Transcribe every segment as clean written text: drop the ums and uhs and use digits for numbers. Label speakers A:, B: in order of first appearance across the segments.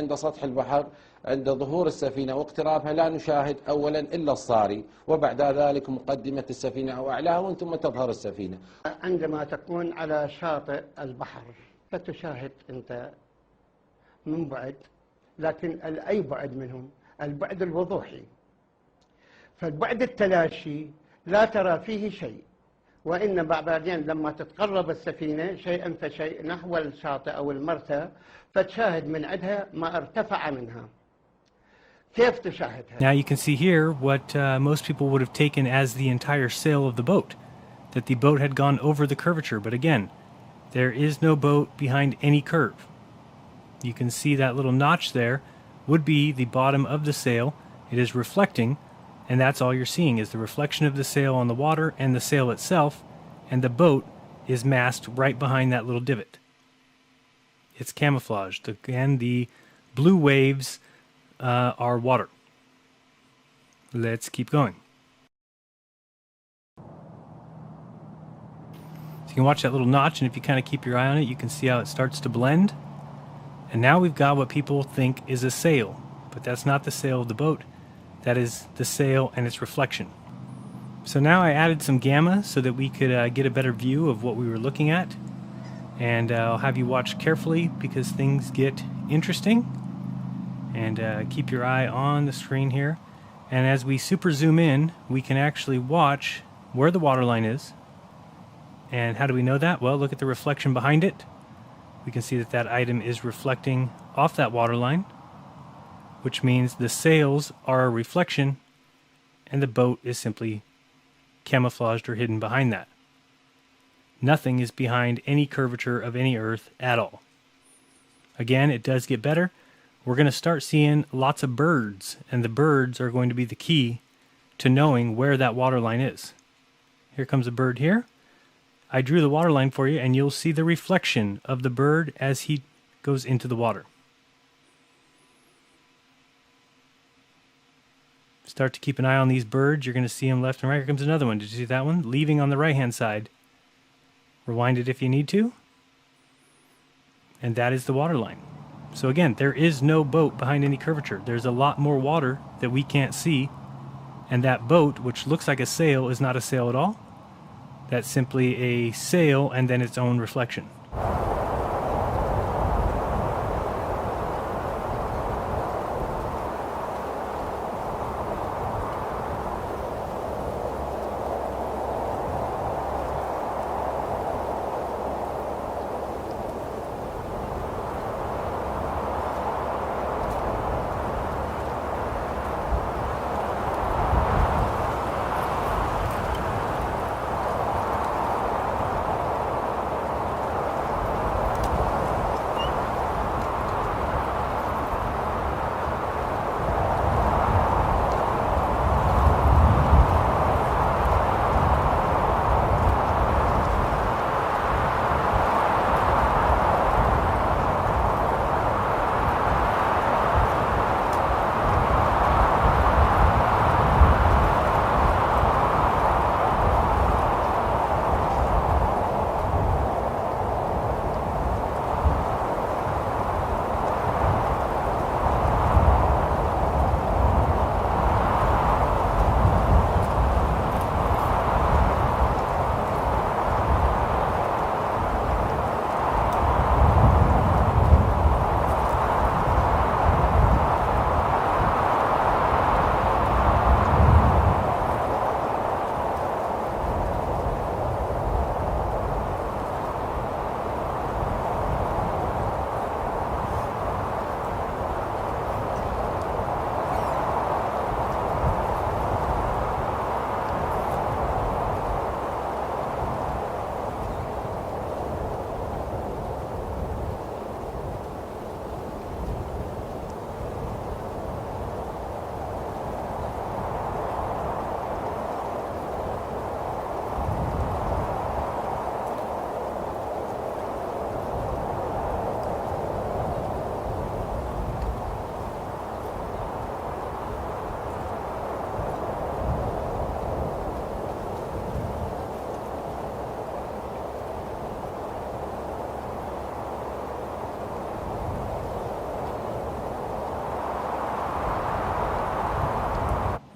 A: عند سطح البحر عند ظهور السفينة واقترابها لا نشاهد أولا إلا الصاري، وبعد ذلك مقدمة السفينة أو أعلاها، ومن ثم تظهر السفينة.
B: عندما تكون على شاطئ البحر فتشاهد أنت من بعد، لكن أي بعد منهم؟ البعد الوضوحي. فالبعد التلاشي لا ترى فيه شيء، وإنما بعدين لما تتقرب السفينة شيئا فشيء نحو الشاطئ أو المرسى فتشاهد من عندها ما ارتفع منها. كيف تشاهدها؟
C: Now you can see here what most people would have taken as the entire sail of the boat, that the boat had gone over the curvature, but again, there is no boat behind any curve. You can see that little notch there would be the bottom of the sail. It is reflecting, and that's all you're seeing is the reflection of the sail on the water and the sail itself, and the boat is masked right behind that little divot. It's camouflaged. Again, the blue waves are water. Let's keep going. So you can watch that little notch, and if you kind of keep your eye on it, you can see how it starts to blend. And now we've got what people think is a sail, but that's not the sail of the boat. That is the sail and its reflection. So now I added some gamma so that we could get a better view of what we were looking at. And I'll have you watch carefully because things get interesting. And keep your eye on the screen here. And as we super zoom in, we can actually watch where the waterline is. And how do we know that? Well, look at the reflection behind it. We can see that that item is reflecting off that waterline, which means the sails are a reflection and the boat is simply camouflaged or hidden behind that. Nothing is behind any curvature of any earth at all. Again, it does get better. We're going to start seeing lots of birds, and the birds are going to be the key to knowing where that waterline is. Here comes a bird here. I drew the waterline for you, and you'll see the reflection of the bird as he goes into the water. Start to keep an eye on these birds. You're going to see them left and right. Here comes another one. Did you see that one? Leaving on the right-hand side. Rewind it if you need to. And that is the waterline. So again, there is no boat behind any curvature. There's a lot more water that we can't see. And that boat, which looks like a sail, is not a sail at all. That's simply a sail and then its own reflection.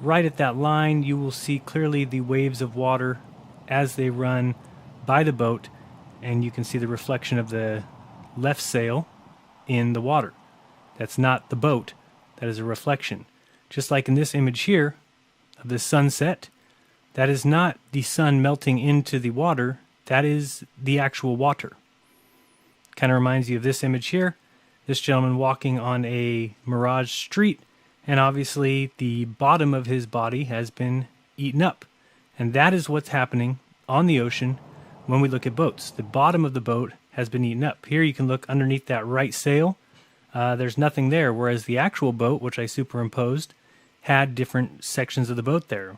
C: right at that line, you will see clearly the waves of water as they run by the boat, and you can see the reflection of the left sail in the water. That's not the boat, that is a reflection. Just like in this image here of the sunset, that is not the sun melting into the water, that is the actual water. Kind of reminds you of this image here, this gentleman walking on a mirage street, and obviously the bottom of his body has been eaten up. And that is what's happening on the ocean when we look at boats. The bottom of the boat has been eaten up. Here you can look underneath that right sail. There's nothing there, whereas the actual boat, which I superimposed, had different sections of the boat there.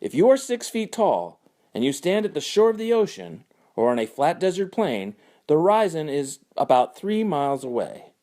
D: If you are 6 feet tall and you stand at the shore of the ocean or on a flat desert plain, the horizon is about 3 miles away.